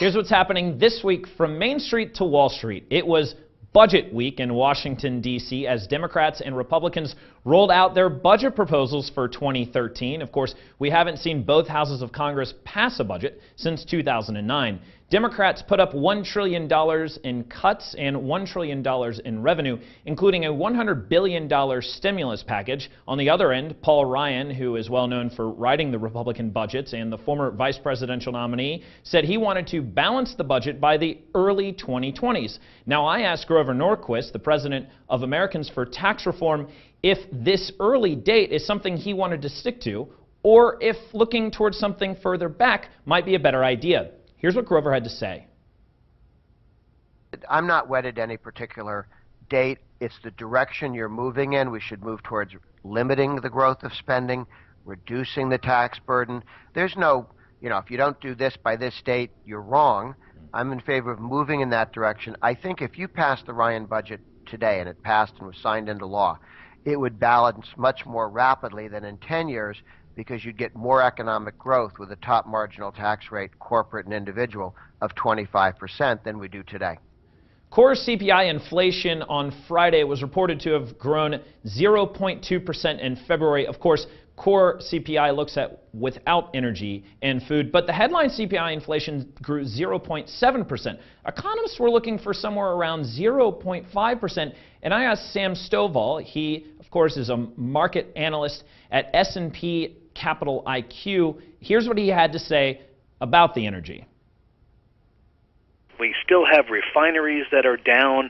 Here's what's happening this week from Main Street to Wall Street. It was budget week in Washington, D.C. as Democrats and Republicans rolled out their budget proposals for 2013. Of course, we haven't seen both houses of Congress pass a budget since 2009. Democrats put up $1 trillion in cuts and $1 trillion in revenue, including a $100 billion stimulus package. On the other end, Paul Ryan, who is well known for writing the Republican budgets and the former vice presidential nominee, said he wanted to balance the budget by the early 2020s. Now, I asked Grover Norquist, the president of Americans for Tax Reform, if this early date is something he wanted to stick to, or if looking towards something further back might be a better idea. Here's what Grover had to say. I'm not wedded to any particular date. It's the direction you're moving in. We should move towards limiting the growth of spending, reducing the tax burden. There's no, if you don't do this by this date, you're wrong. I'm in favor of moving in that direction. I think if you passed the Ryan budget today and it passed and was signed into law, it would balance much more rapidly than in 10 years, because you'd get more economic growth with a top marginal tax rate, corporate and individual, of 25% than we do today. Core CPI inflation on Friday was reported to have grown 0.2% in February. Of course, core CPI looks at without energy and food, but the headline CPI inflation grew 0.7%. Economists were looking for somewhere around 0.5%, and I asked Sam Stovall. He, of course, is a market analyst at S&P Capital IQ. Here's what he had to say about the energy. We still have refineries that are down.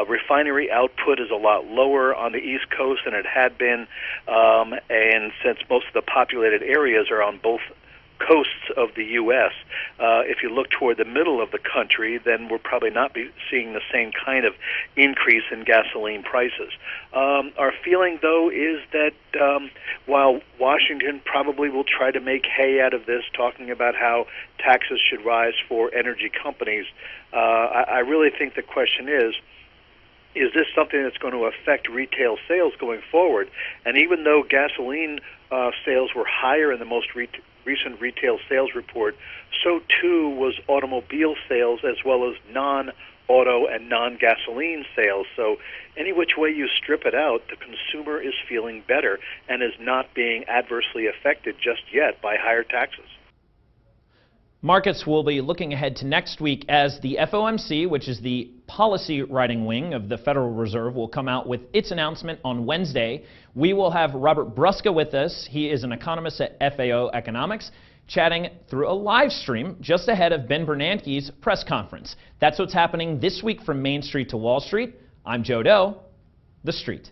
Refinery output is a lot lower on the East Coast than it had been, and since most of the populated areas are on both coasts of the U.S., if you look toward the middle of the country, then we're probably not seeing the same kind of increase in gasoline prices. Our feeling, though, is that while Washington probably will try to make hay out of this, talking about how taxes should rise for energy companies, I really think the question is this something that's going to affect retail sales going forward? And even though gasoline sales were higher in the most recent retail sales report, so too was automobile sales, as well as non-auto and non-gasoline sales. So any which way you strip it out, the consumer is feeling better and is not being adversely affected just yet by higher taxes. Markets will be looking ahead to next week as the FOMC, which is the policy writing wing of the Federal Reserve, will come out with its announcement on Wednesday. We will have Robert Brusca with us. He is an economist at FAO Economics, chatting through a live stream just ahead of Ben Bernanke's press conference. That's what's happening this week from Main Street to Wall Street. I'm Deaux, The Street.